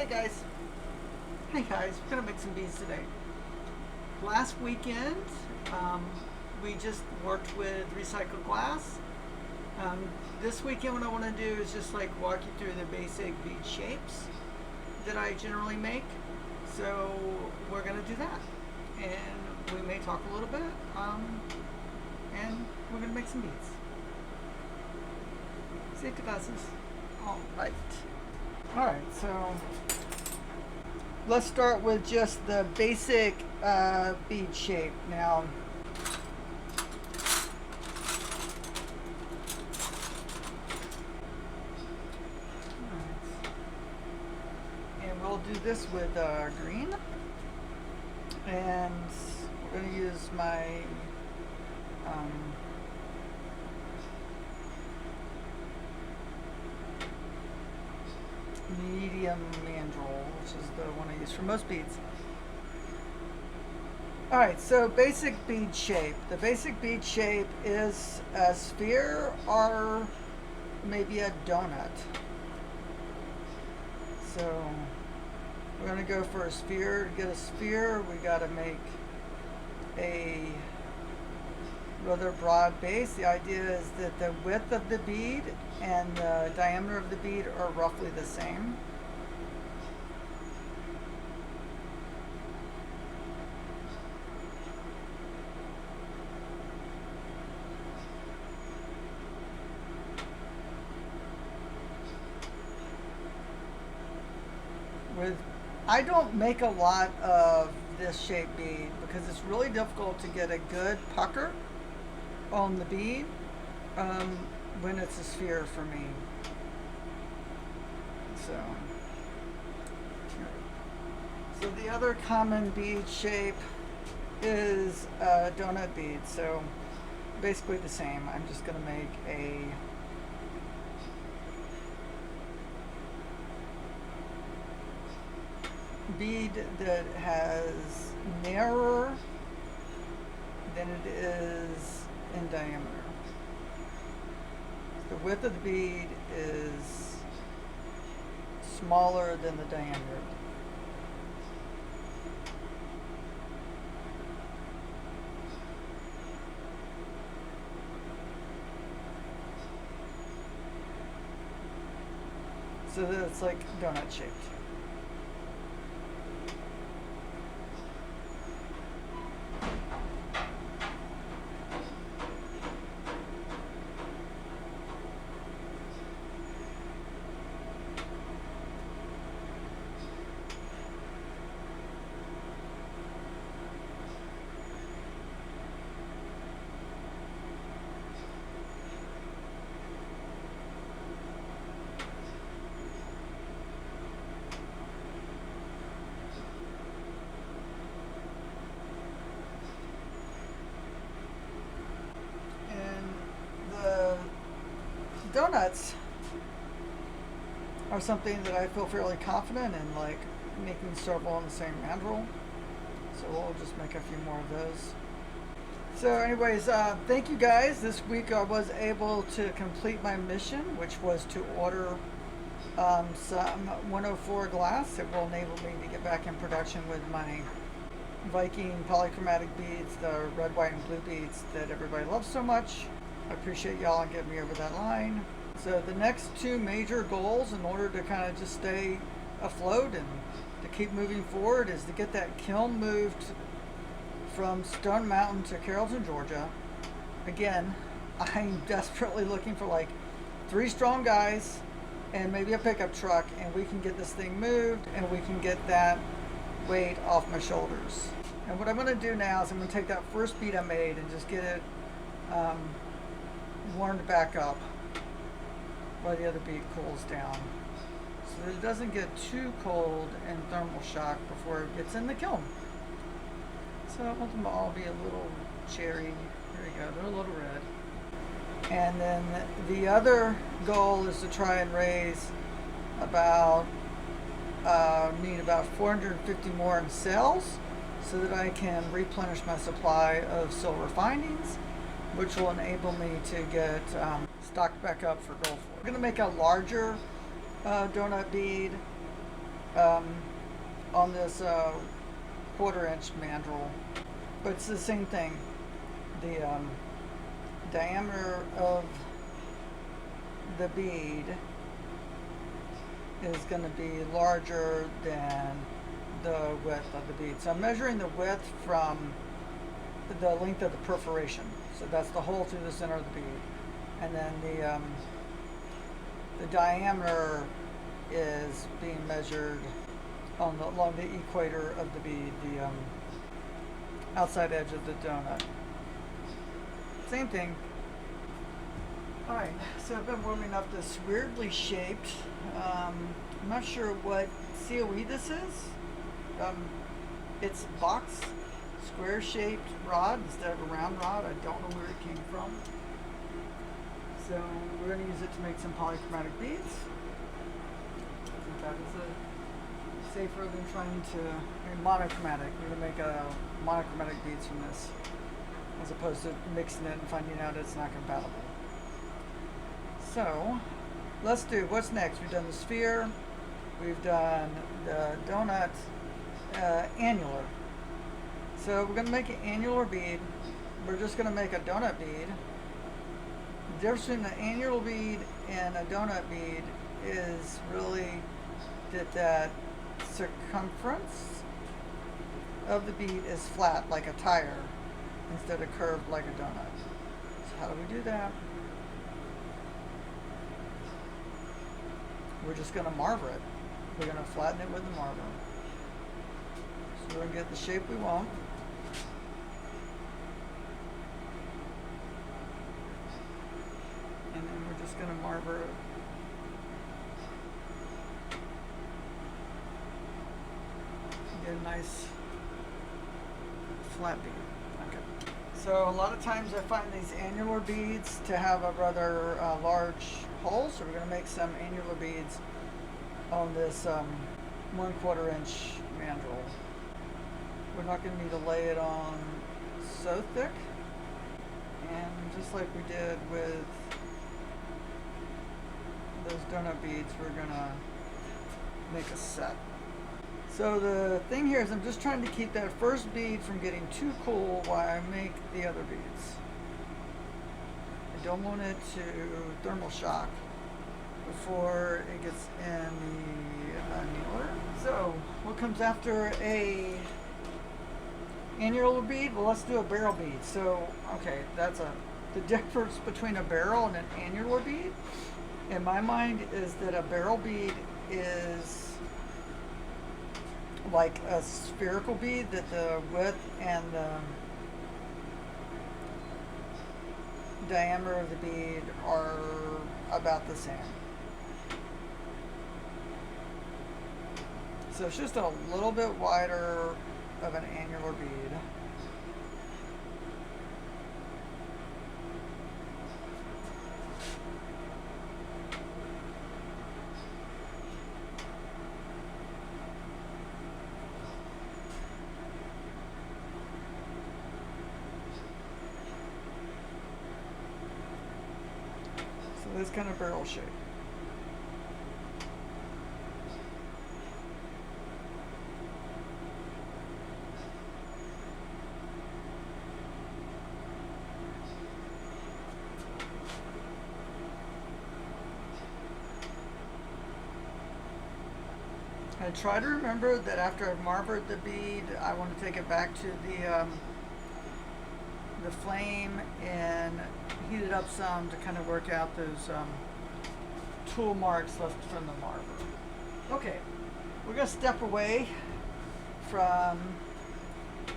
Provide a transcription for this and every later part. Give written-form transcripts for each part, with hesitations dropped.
Hey guys. Hey guys, we're gonna make some beads today. Last weekend, we just worked with recycled glass. This weekend what I wanna do is just like walk you through the basic bead shapes that I generally make. So we're gonna do that. And we may talk a little bit, and we're gonna make some beads. Safety glasses. All right. All right, so let's start with just the basic bead shape. Now, and we'll do this with green, and we're going to use my medium mandrel, which is the one I use for most beads. Alright, so basic bead shape. The basic bead shape is a sphere or maybe a donut. So we're going to go for a sphere. To get a sphere, we got to make a rather broad base. The idea is that the width of the bead and the diameter of the bead are roughly the same. I don't make a lot of this shape bead because it's really difficult to get a good pucker on the bead when it's a sphere for me. So the other common bead shape is a donut bead. So basically the same. I'm just going to make a bead that has narrower than it is in diameter. The width of the bead is smaller than the diameter. So that it's like donut shaped. Donuts are something that I feel fairly confident in, like making several on the same mandrel. So we'll just make a few more of those. So anyways, thank you guys. This week I was able to complete my mission, which was to order some 104 glass. It will enable me to get back in production with my Viking polychromatic beads, the red, white, and blue beads that everybody loves so much. I appreciate y'all getting me over that line. So the next two major goals in order to kind of just stay afloat and to keep moving forward is to get that kiln moved from Stone Mountain to Carrollton, Georgia. Again, I'm desperately looking for like 3 strong guys and maybe a pickup truck, and we can get this thing moved and we can get that weight off my shoulders. And what I'm going to do now is I'm going to take that first bead I made and just get it warmed back up while the other bead cools down, so that it doesn't get too cold and thermal shock before it gets in the kiln. So I want them to all be a little cherry. There you go, they're a little red. And then the other goal is to try and raise about need about 450 more in cells so that I can replenish my supply of silver findings, which will enable me to get stocked back up for gold. We're going to make a larger donut bead um, on this 1/4 inch mandrel, but it's the same thing. The diameter of the bead is going to be larger than the width of the bead. So I'm measuring the width from the length of the perforation. So that's the hole through the center of the bead. And then the diameter is being measured along the equator of the bead, the outside edge of the donut. Same thing. Alright, so I've been warming up this weirdly shaped, I'm not sure what COE this is. It's box, square shaped rod instead of a round rod. I don't know where it came from. So we're going to use it to make some polychromatic beads. I think that is safer than trying to, monochromatic. We're going to make monochromatic beads from this, as opposed to mixing it and finding out it's not compatible. So let's do, what's next? We've done the sphere, we've done the donut annular. So we're going to make an annular bead. We're just going to make a donut bead. The difference between the annular bead and a donut bead is really that circumference of the bead is flat like a tire instead of curved like a donut. So how do we do that? We're just going to marver it. We're going to flatten it with the marver. So we're going to get the shape we want. And then we're just going to marver it. Get a nice flat bead. Okay. So a lot of times I find these annular beads to have a rather large hole, so we're going to make some annular beads on this 1/4 inch mandrel. We're not going to need to lay it on so thick, and just like we did with those donut beads, we're going to make a set. So the thing here is I'm just trying to keep that first bead from getting too cool while I make the other beads. I don't want it to thermal shock before it gets in the annular. So what comes after a annular bead? Well, let's do a barrel bead. So okay, that's the difference between a barrel and an annular bead in my mind is that a barrel bead is like a spherical bead, that the width and the diameter of the bead are about the same. So it's just a little bit wider of an annular bead. This kind of barrel shape. I try to remember that after I've marvered the bead, I want to take it back to the flame and heat it up some to kind of work out those tool marks left from the marver. Okay, we're going to step away from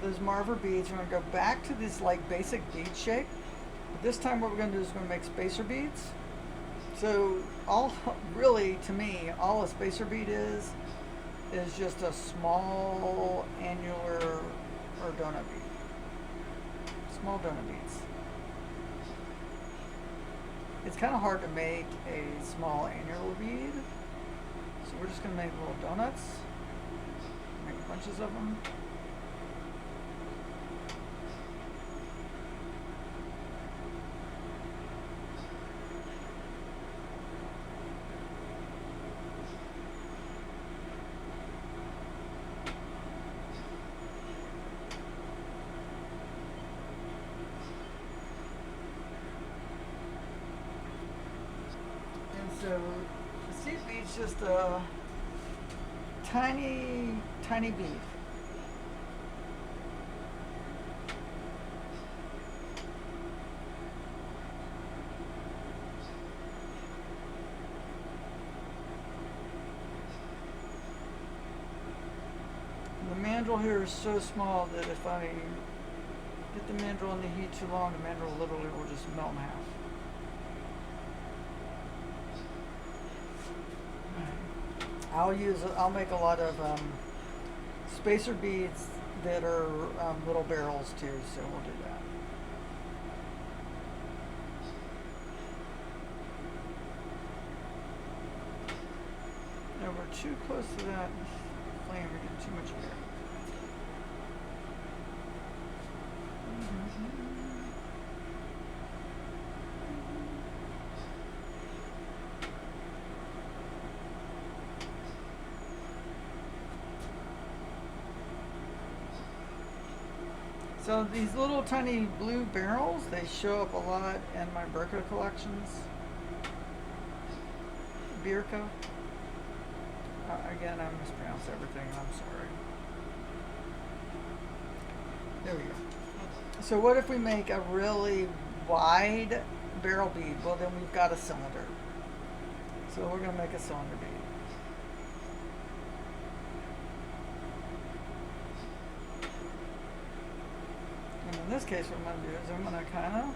those marver beads. We're going to go back to this like basic bead shape. But this time what we're going to do is we're going to make spacer beads. So really to me, all a spacer bead is just a small annular or donut bead. Small donut beads. It's kind of hard to make a small annular bead, so we're just going to make little donuts, make bunches of them. So the seed bead's just a tiny, tiny bead. The mandrel here is so small that if I get the mandrel in the heat too long, the mandrel literally will just melt in half. I'll make a lot of spacer beads that are little barrels too, so we'll do that. Now we're too close to that flame, we're getting too much air. So these little tiny blue barrels, they show up a lot in my Birka collections. Birka. Again, I mispronounced everything, I'm sorry. There we go. So what if we make a really wide barrel bead? Well, then we've got a cylinder. So we're going to make a cylinder bead. And in this case, what I'm going to do is I'm going to kind of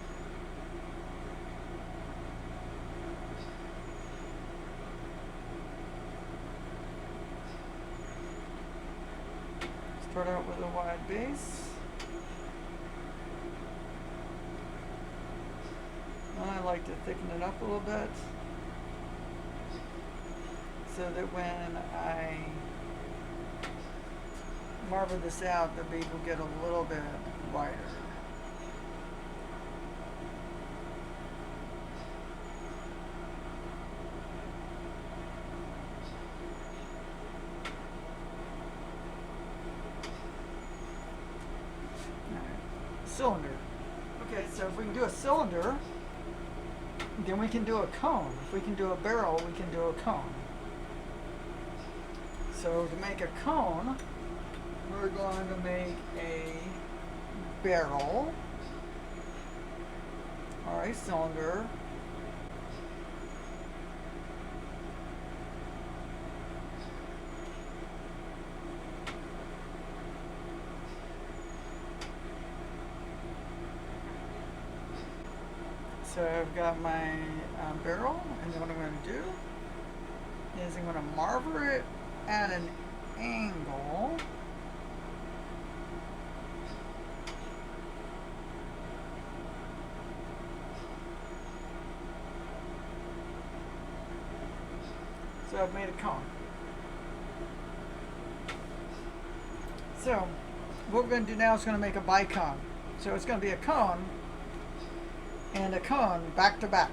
start out with a wide base. I like to thicken it up a little bit so that when I marble this out, the bead will get a little bit wider. Cylinder. Okay, so if we can do a cylinder, then we can do a cone. If we can do a barrel, we can do a cone. So to make a cone, we're going to make a barrel or a cylinder. So I've got my barrel, and then what I'm going to do is I'm going to marble it at an angle. So I've made a cone. So what we're going to do now is going to make a bicone. So it's going to be a cone and a cone back to back.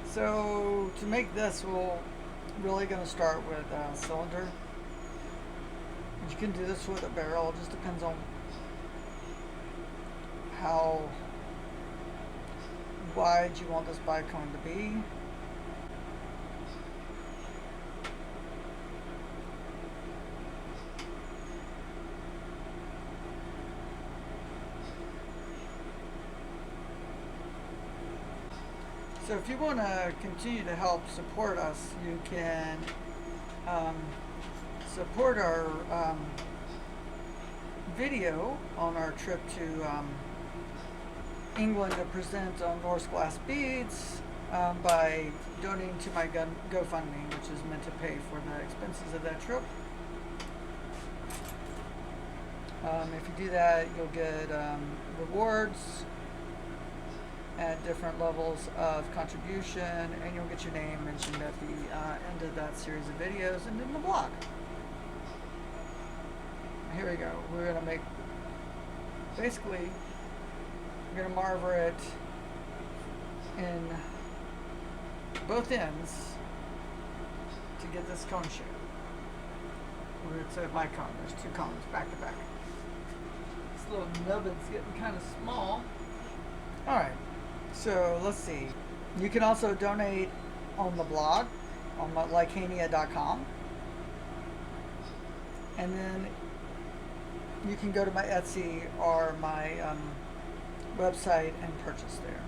So to make this, we're really going to start with a cylinder. You can do this with a barrel. It just depends on how wide you want this bicone to be. So if you want to continue to help support us, you can support our video on our trip to England to present on Norse glass beads by donating to my GoFundMe, which is meant to pay for the expenses of that trip. If you do that, you'll get rewards at different levels of contribution, and you'll get your name mentioned at the end of that series of videos and in the blog. Here we go. We're going to make, basically, we're going to marble it in both ends to get this cone shape. It's a bicone. There's two cones back to back. This little nubbin's getting kind of small. Alright. So let's see. You can also donate on the blog. on my Lykania.com. And then you can go to my Etsy or my website and purchase there.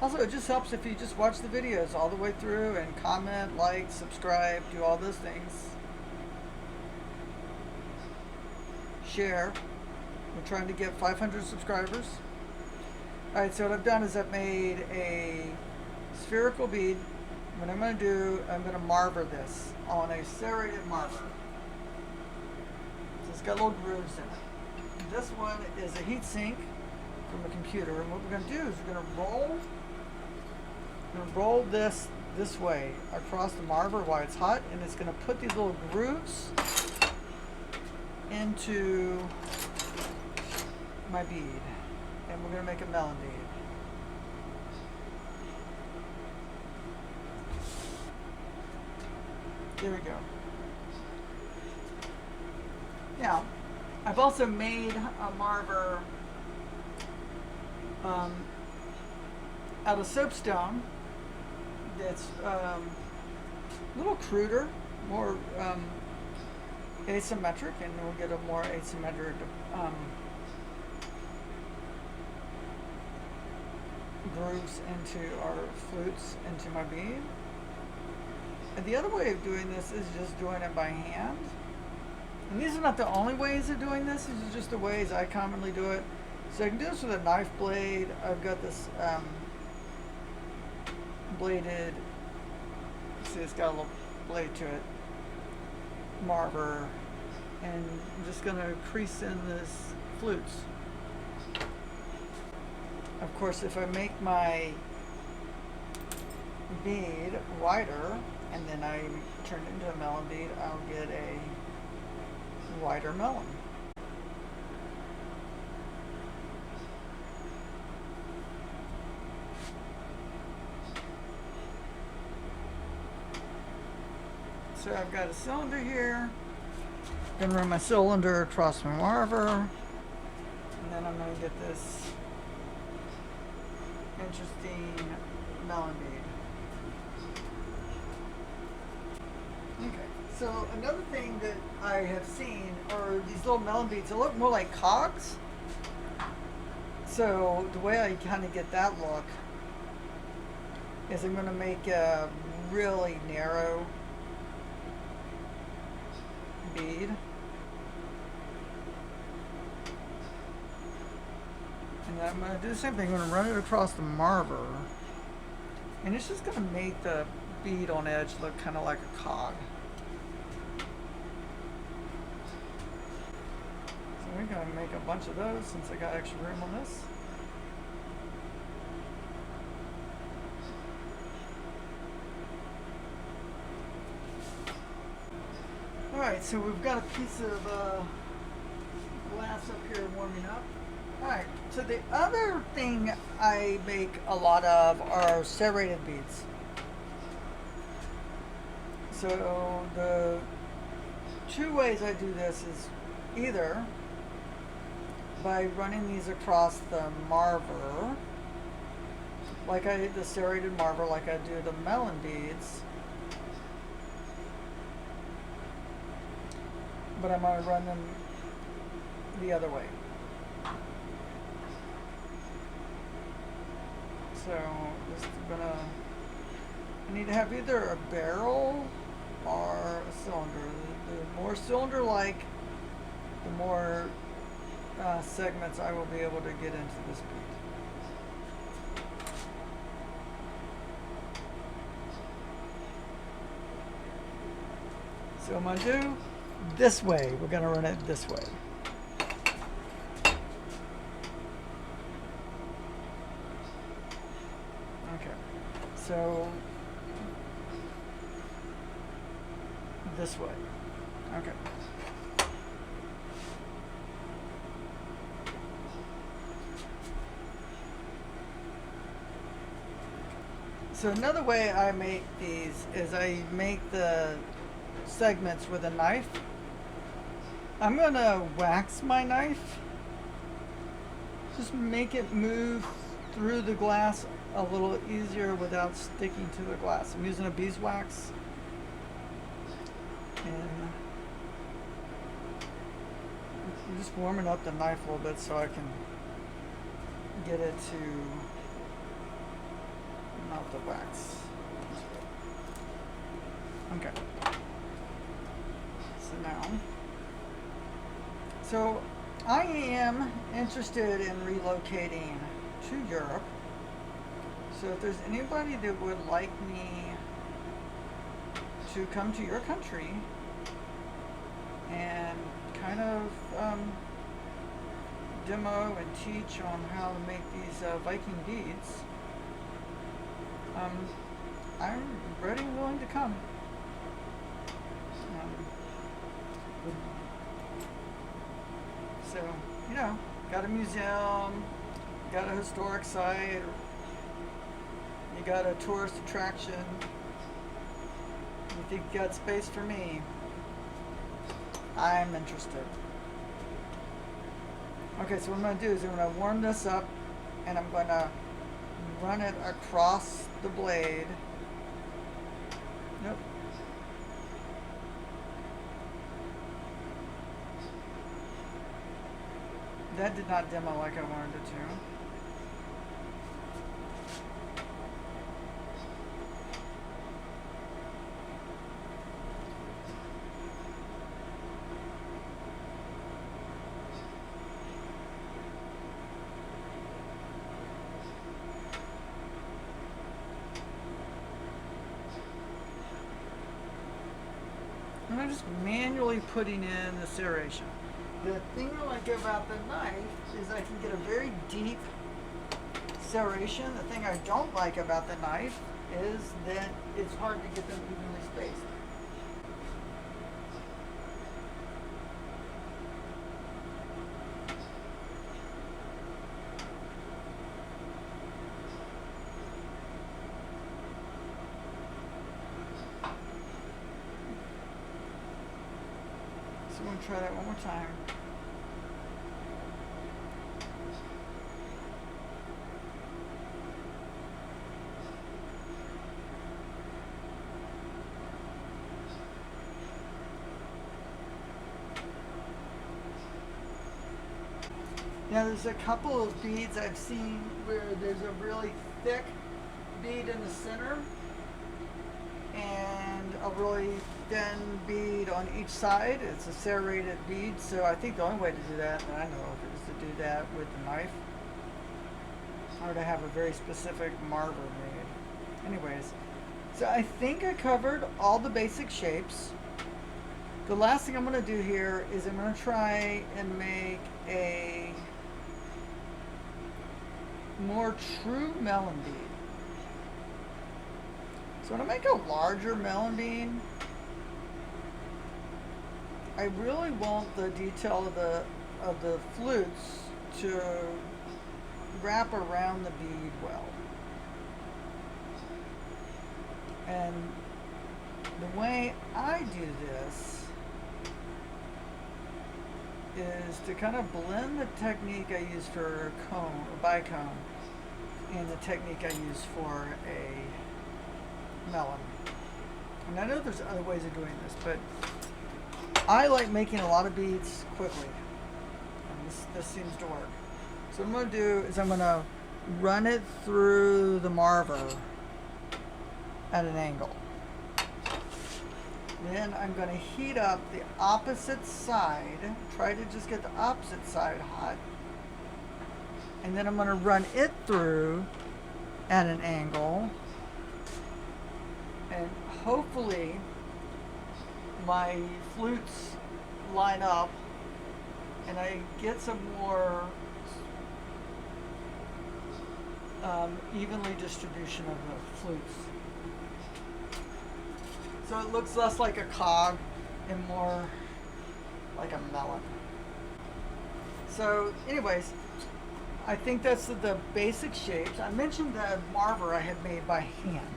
Also, it just helps if you just watch the videos all the way through and comment, like, subscribe, do all those things. Share. We're trying to get 500 subscribers. Alright, so what I've done is I've made a spherical bead. What I'm going to do, I'm going to marver this on a serrated marver. So it's got little grooves in it. This one is a heat sink from a computer, and what we're going to do is we're going to roll this way across the marver while it's hot, and it's going to put these little grooves into my bead, and we're going to make a melon bead. There we go. Now, I've also made a marver out of soapstone that's a little cruder, more asymmetric, and we'll get a more asymmetric grooves into our flutes, into my bead. And the other way of doing this is just doing it by hand. And these are not the only ways of doing this, these are just the ways I commonly do it. So I can do this with a knife blade. I've got this bladed, see it's got a little blade to it, marver, and I'm just going to crease in this flutes. Of course, if I make my bead wider and then I turn it into a melon bead, I'll get a wider melon. So I've got a cylinder here. I'm going to run my cylinder across my marver, and then I'm going to get this interesting melon bead. Okay, so another thing that I have seen are these little melon beads. They look more like cogs. So the way I kind of get that look is I'm going to make a really narrow bead. And then I'm going to do the same thing. I'm going to run it across the marver. And it's just going to make the bead on edge look kind of like a cog. So we're going to make a bunch of those since I got extra room on this. Alright, so we've got a piece of glass up here warming up. Alright, so the other thing I make a lot of are serrated beads. So the two ways I do this is either by running these across the marver, like I did the serrated marver, like I do the melon beads, but I'm going to run them the other way. So just gonna, I need to have either a barrel or a cylinder. The more cylinder-like, the more segments I will be able to get into this bead. So I'm going to do this way. We're going to run it this way. Okay. So this way. Okay. So another way I make these is I make the segments with a knife. I'm going to wax my knife. Just make it move through the glass a little easier without sticking to the glass. I'm using a beeswax, and I'm just warming up the knife a little bit so I can get it to melt the wax. Okay. So I am interested in relocating to Europe. So if there's anybody that would like me to come to your country and kind of demo and teach on how to make these Viking beads, I'm ready and willing to come. So, you know, got a museum, got a historic site, you got a tourist attraction, you think you got space for me, I'm interested. Okay, so what I'm going to do is I'm going to warm this up and I'm going to run it across the blade. Nope. That did not demo like I wanted it to. And I'm just manually putting in the serration. The thing I like about the knife is I can get a very deep serration. The thing I don't like about the knife is that it's hard to get them evenly spaced. So I'm going to try that one more time. Now there's a couple of beads I've seen where there's a really thick bead in the center and a really thin bead on each side. It's a serrated bead, so I think the only way to do that, and I know of, is to do that with the knife, or to have a very specific marver made. Anyways, so I think I covered all the basic shapes. The last thing I'm going to do here is I'm going to try and make a more true melon bead. So when I make a larger melon bead, I really want the detail of the flutes to wrap around the bead well. And the way I do this is to kind of blend the technique I use for a cone, a bicone, and the technique I use for a melon. And I know there's other ways of doing this, but I like making a lot of beads quickly. And this seems to work. So what I'm going to do is I'm going to run it through the marver at an angle. Then I'm going to heat up the opposite side, try to just get the opposite side hot, and then I'm going to run it through at an angle, and hopefully my flutes line up and I get some more evenly distribution of the flutes. So it looks less like a cog and more like a melon. So anyways, I think that's the basic shapes. I mentioned the marver I had made by hand.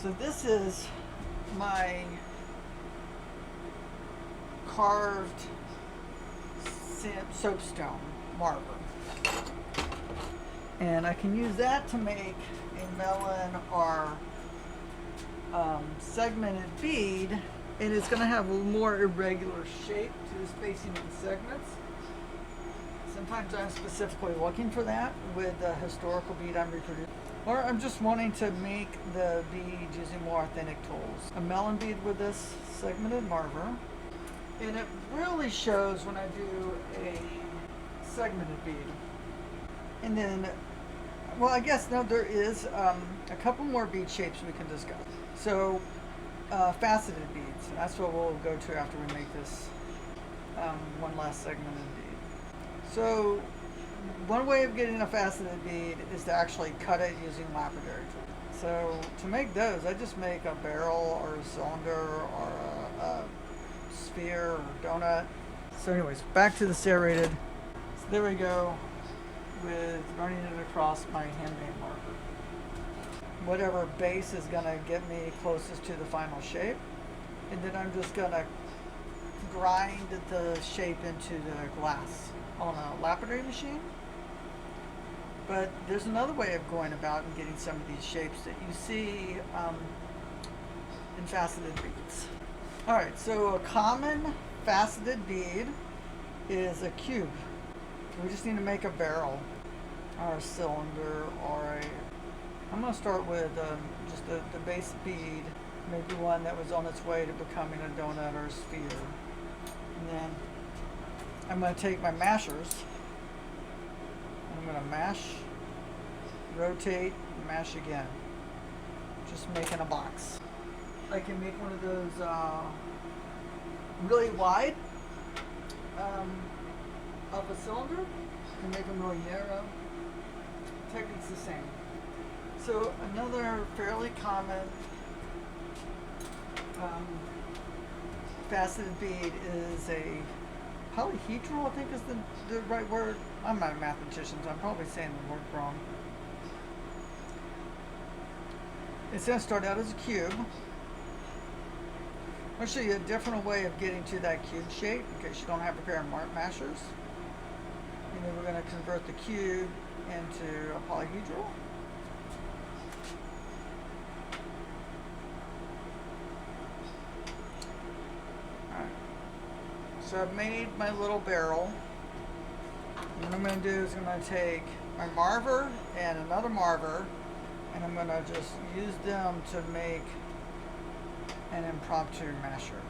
So this is my carved soapstone marver. And I can use that to make a melon or segmented bead, and it's going to have a more irregular shape to the spacing of the segments. Sometimes I'm specifically looking for that with the historical bead I'm reproducing. Or I'm just wanting to make the bead using more authentic tools. A melon bead with this segmented marver. And it really shows when I do a segmented bead. And then, well, I guess now there is a couple more bead shapes we can discuss. So, faceted beads. That's what we'll go to after we make this one last segmented bead. So, one way of getting a faceted bead is to actually cut it using lapidary tools. So, to make those, I just make a barrel or a cylinder or a sphere or donut. So anyways, back to the serrated. So there we go with running it across my handmade marker. Whatever base is going to get me closest to the final shape. And then I'm just going to grind the shape into the glass on a lapidary machine. But there's another way of going about and getting some of these shapes that you see in faceted beads. Alright, so a common faceted bead is a cube. We just need to make a barrel or a cylinder or I'm going to start with just the base bead, maybe one that was on its way to becoming a donut or a sphere. And then I'm going to take my mashers and I'm going to mash, rotate, and mash again. Just making a box. I can make one of those really wide of a cylinder. I can make them really narrow. Technique's the same. So another fairly common faceted bead is a polyhedral, I think is the right word. I'm not a mathematician, so I'm probably saying the word wrong. It's going to start out as a cube. I'll show you a different way of getting to that cube shape in case you don't have a pair of mashers. And then we're going to convert the cube into a polyhedral. Alright. So I've made my little barrel. And what I'm going to do is I'm going to take my marver and another marver, and I'm going to just use them to make an impromptu masher.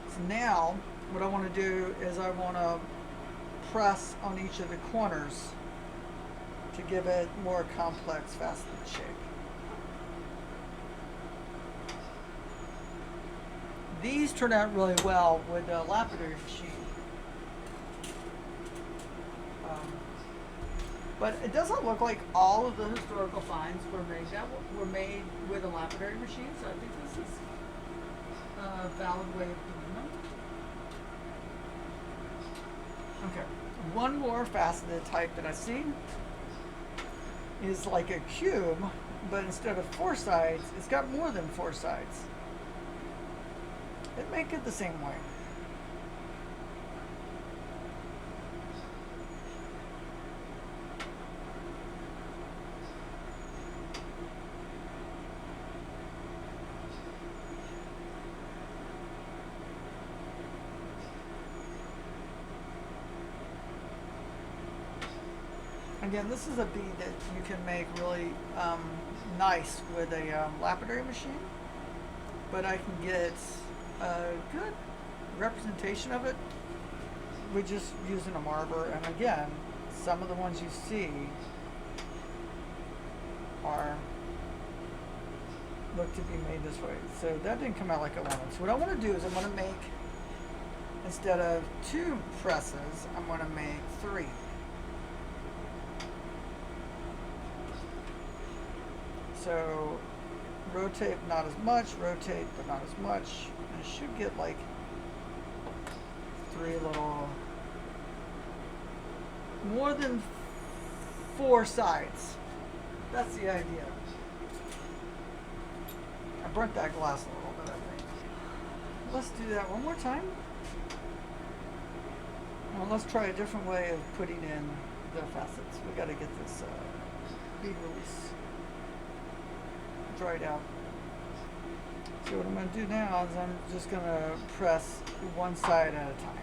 So now what I want to do is I want to press on each of the corners to give it more complex faceted shape. These turn out really well with a lapidary machine. But it doesn't look like all of the historical finds were made with a lapidary machine, so I think this is a valid way of doing them. Okay, one more faceted type that I see is like a cube, but instead of 4 sides, it's got more than 4 sides. It make it the same way. Again, this is a bead that you can make really nice with a lapidary machine, but I can get a good representation of it with just using a marver. And again, some of the ones you see look to be made this way. So that didn't come out like I wanted. So what I want to do is I'm going to make, instead of 2 presses, I'm going to make 3. So rotate not as much, rotate but not as much. And I should get like 3 little, more than 4 sides. That's the idea. I burnt that glass a little bit, I think. Let's do that one more time. Well, let's try a different way of putting in the facets. We got to get this bead release. Dried out. So what I'm going to do now is I'm just going to press one side at a time.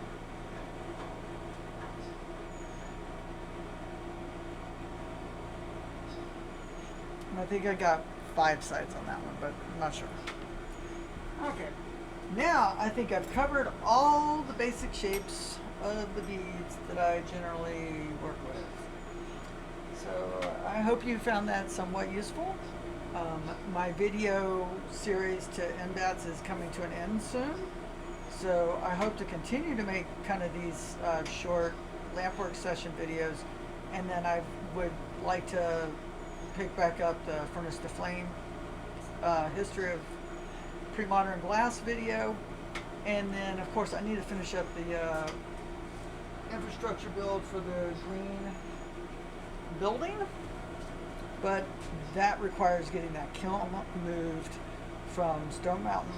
And I think I got 5 sides on that one, but I'm not sure. Okay. Now I think I've covered all the basic shapes of the beads that I generally work with. So I hope you found that somewhat useful. My video series to NBATS is coming to an end soon. So I hope to continue to make kind of these short Lampwork session videos. And then I would like to pick back up the Furnace to Flame history of pre-modern glass video. And then of course I need to finish up the infrastructure build for the green building. But that requires getting that kiln moved from Stone Mountain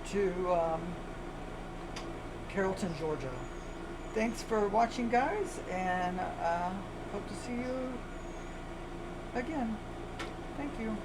to Carrollton, Georgia. Thanks for watching, guys, and hope to see you again. Thank you.